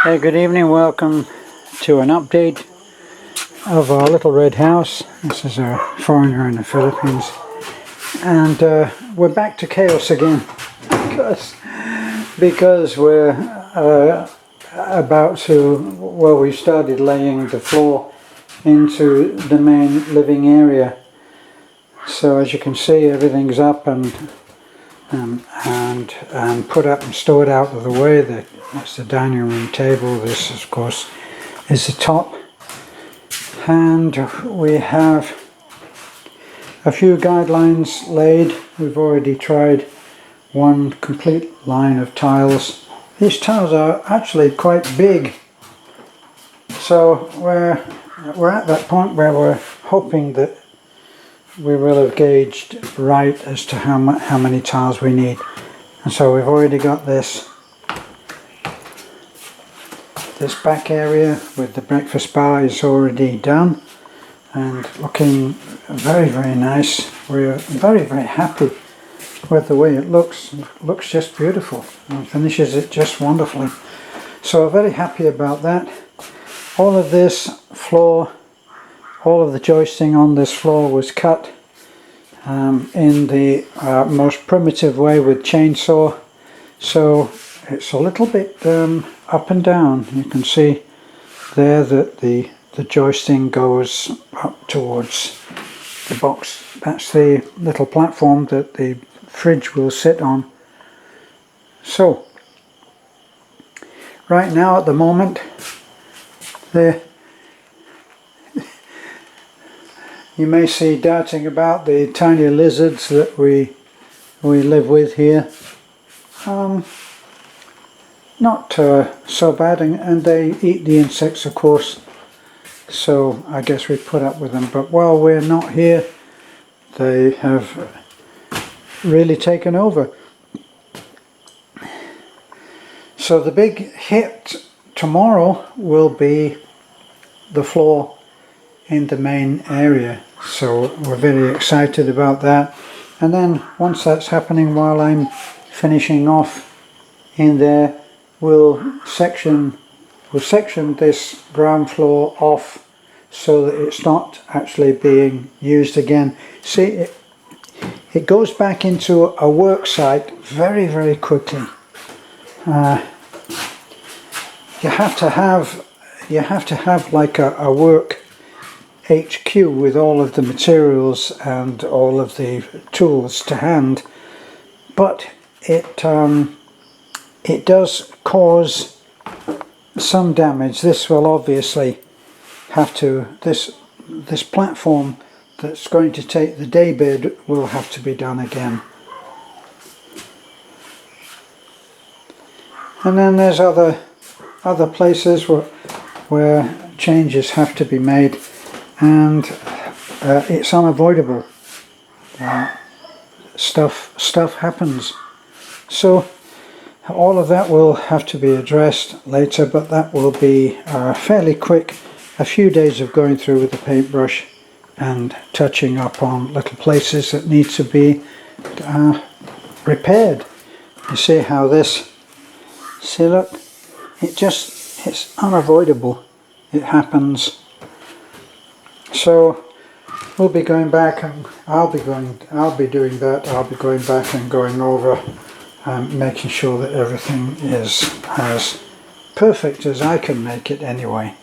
Hey, good evening. Welcome to an update of our little red house. This is a foreigner in the Philippines, and we're back to chaos again because we're about to, well, we started laying the floor into the main living area. So as you can see, everything's up and put up and stored out of the way. That's the dining room table. This, of course, is the top, and we have a few guidelines laid. We've already tried one complete line of tiles. These tiles are actually quite big, so we're at that point where we're hoping that we will have gauged right as to how many tiles we need. And so we've already got this back area with the breakfast bar is already done and looking very, very nice. We're very, very happy with the way it looks. It looks just beautiful and finishes it just wonderfully. So we're very happy about that. All of this floor, all of the joisting on this floor was cut in the most primitive way with chainsaw, so it's a little bit up and down. You can see there that the joisting goes up towards the box. That's the little platform that the fridge will sit on. So right now at the moment, you may see darting about the tiny lizards that we live with here. Not so bad, and they eat the insects, of course, so I guess we put up with them. But while we're not here, they have really taken over. So the big hit tomorrow will be the floor in the main area. So we're very excited about that. And then once that's happening, while I'm finishing off in there, we'll section this ground floor off so that it's not actually being used again. See, it goes back into a work site very, very quickly. You have to have like a work HQ with all of the materials and all of the tools to hand, but it does cause some damage. This will obviously have to, this platform that's going to take the daybed will have to be done again. And then there's other places where changes have to be made, and it's unavoidable. Stuff happens. So all of that will have to be addressed later, but that will be fairly quick. A few days of going through with the paintbrush and touching up on little places that need to be repaired. You see how this, see, look, it's unavoidable. It happens. So we'll be going back, and I'll be doing that. I'll be going back and going over, making sure that everything is as perfect as I can make it anyway.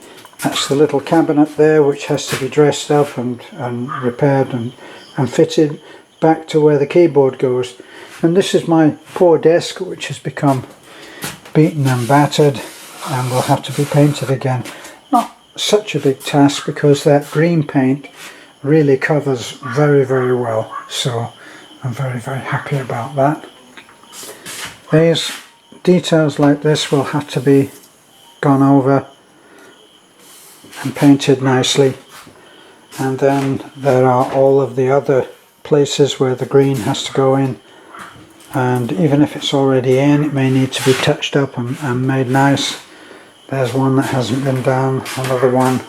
That's the little cabinet there, which has to be dressed up and repaired and fitted back to where the keyboard goes. And this is my poor desk, which has become beaten and battered and will have to be painted again. Not such a big task because that green paint really covers very, very well, so I'm very, very happy about that. These details like this will have to be gone over and painted nicely, and then there are all of the other places where the green has to go in, and even if it's already in, it may need to be touched up and made nice. There's one that hasn't been done, another one,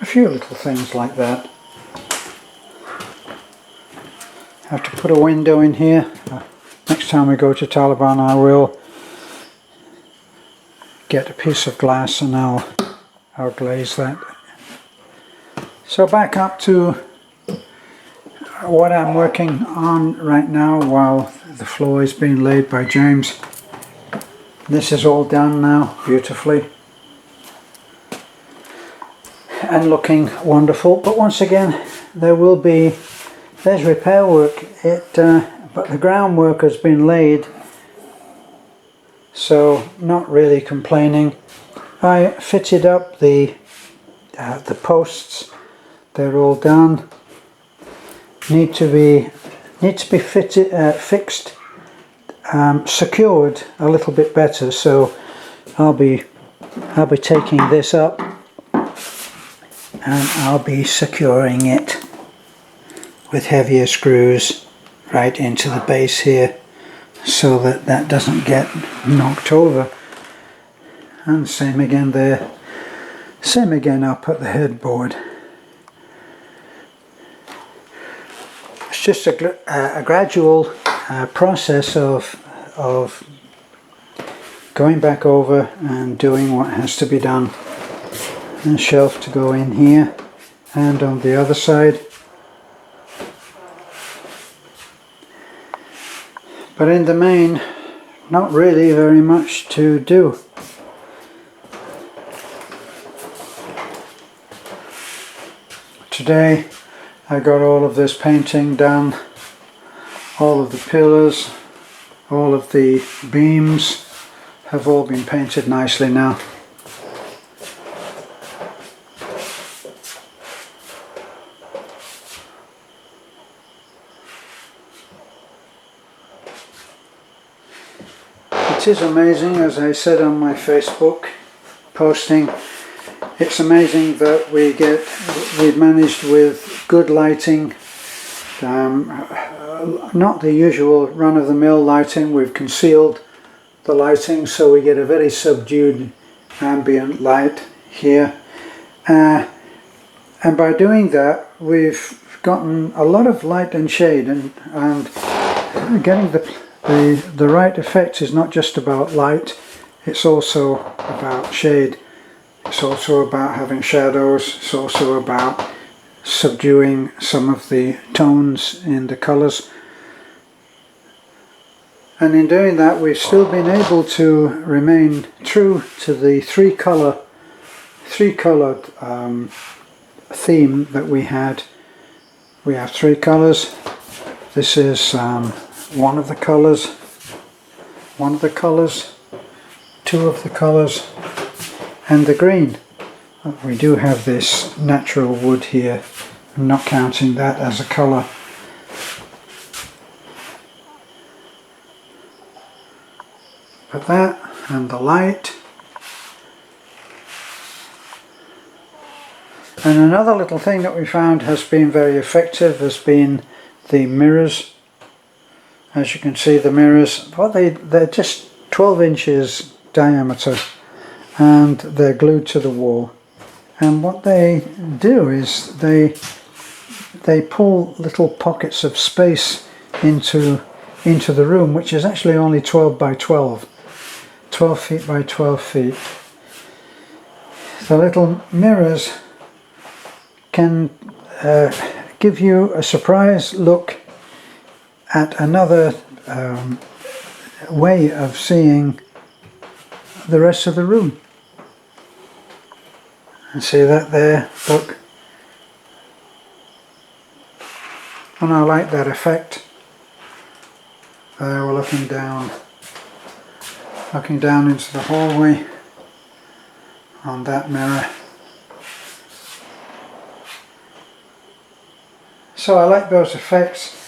a few little things like that. Have to put a window in here. Next time we go to Taliban, I will get a piece of glass and I'll glaze that. So back up to what I'm working on right now while the floor is being laid by James. This is all done now beautifully and looking wonderful, but once again there's repair work, but the groundwork has been laid, so not really complaining. I fitted up the posts, they're all done. Need to be fitted, fixed, secured a little bit better. So I'll be taking this up and I'll be securing it with heavier screws right into the base here, so that doesn't get knocked over. And same again there, same again up at the headboard. It's just a gradual process of going back over and doing what has to be done. And shelf to go in here and on the other side. But in the main, not really very much to do. Today I got all of this painting done, all of the pillars, all of the beams have all been painted nicely now. It is amazing, as I said on my Facebook posting, it's amazing that we've managed with good lighting, not the usual run-of-the-mill lighting. We've concealed the lighting so we get a very subdued ambient light here, and by doing that we've gotten a lot of light and shade, and getting the right effect is not just about light, it's also about shade. It's also about having shadows, it's also about subduing some of the tones in the colours. And in doing that we've still been able to remain true to the three coloured theme that we had. We have three colours. This is one of the colours, two of the colours, and the green. We do have this natural wood here, I'm not counting that as a colour. But that and the light. And another little thing that we found has been very effective has been the mirrors. As you can see, the mirrors, well, they're just 12 inches diameter and they're glued to the wall. And what they do is they pull little pockets of space into the room, which is actually only 12 by 12. 12 feet by 12 feet. The little mirrors can give you a surprise look at another way of seeing the rest of the room. And see that there, look. And I like that effect. There we're looking down into the hallway on that mirror. So I like those effects.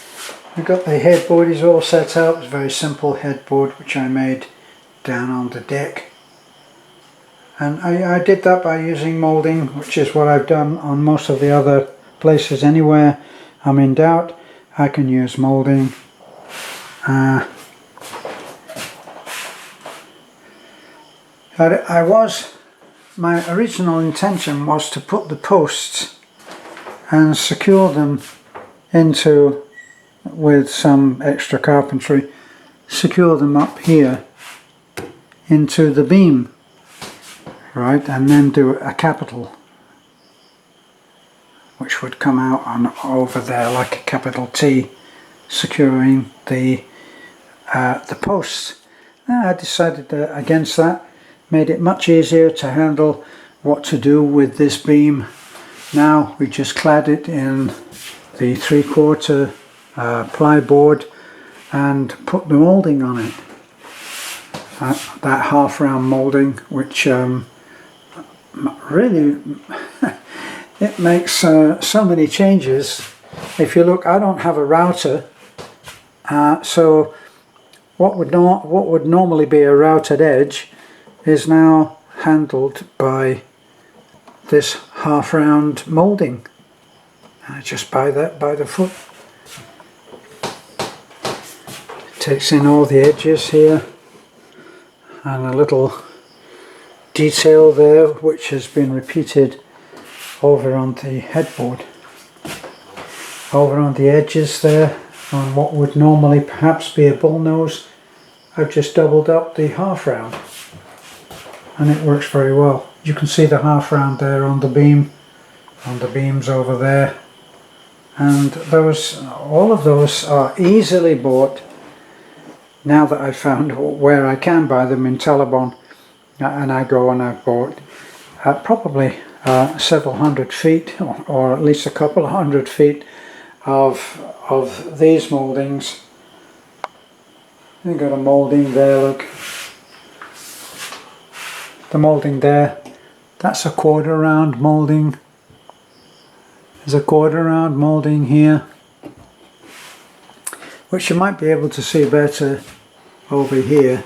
We've got the headboard is all set up. It's a very simple headboard which I made down on the deck. And I did that by using moulding, which is what I've done on most of the other places. Anywhere I'm in doubt, I can use moulding. My original intention was to put the posts and secure them into, with some extra carpentry, secure them up here into the beam. right, and then do a capital, which would come out on over there like a capital T, securing the posts. I decided against that. Made it much easier to handle what to do with this beam. Now we just clad it in the 3/4 ply board and put the moulding on it. That half round moulding, which really it makes so many changes. If you look, I don't have a router, so what would normally be a routed edge is now handled by this half round moulding. Just by the foot. Takes in all the edges here, and a little detail there which has been repeated over on the headboard. Over on the edges there, on what would normally perhaps be a bull nose, I've just doubled up the half round, and it works very well. You can see the half round there on the beam, on the beams over there, and all of those are easily bought. Now that I've found where I can buy them in Talabon, and I've bought probably several hundred feet, or at least a couple of 100 feet of these mouldings. You've got a moulding there, look. The moulding there, that's a 1/4 round moulding. There's a 1/4 round moulding here, which you might be able to see better over here.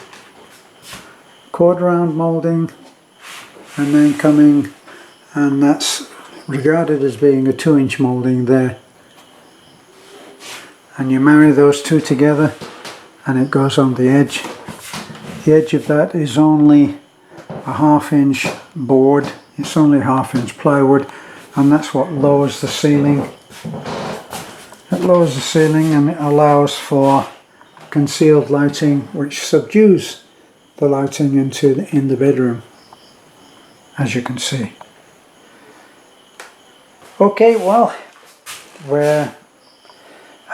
1/4 round moulding, and then coming, and that's regarded as being a 2-inch moulding there. And you marry those two together and it goes on the edge. The edge of that is only a 1/2 inch board, it's only 1/2 inch plywood, and that's what lowers the ceiling. It lowers the ceiling and it allows for concealed lighting, which subdues the lighting in the bedroom, as you can see. Okay, well,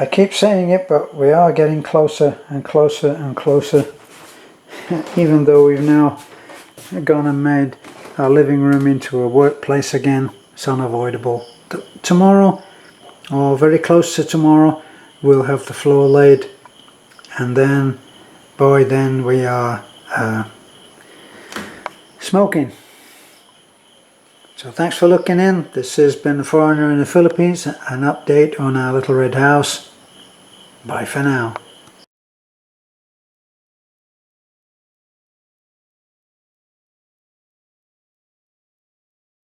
I keep saying it, but we are getting closer and closer and closer. Even though we've now gone and made our living room into a workplace again, it's unavoidable. Tomorrow, or very close to tomorrow, we'll have the floor laid, and then, boy, then we are smoking. So thanks for looking in. This has been The Foreigner in the Philippines, an update on our little red house. Bye for now.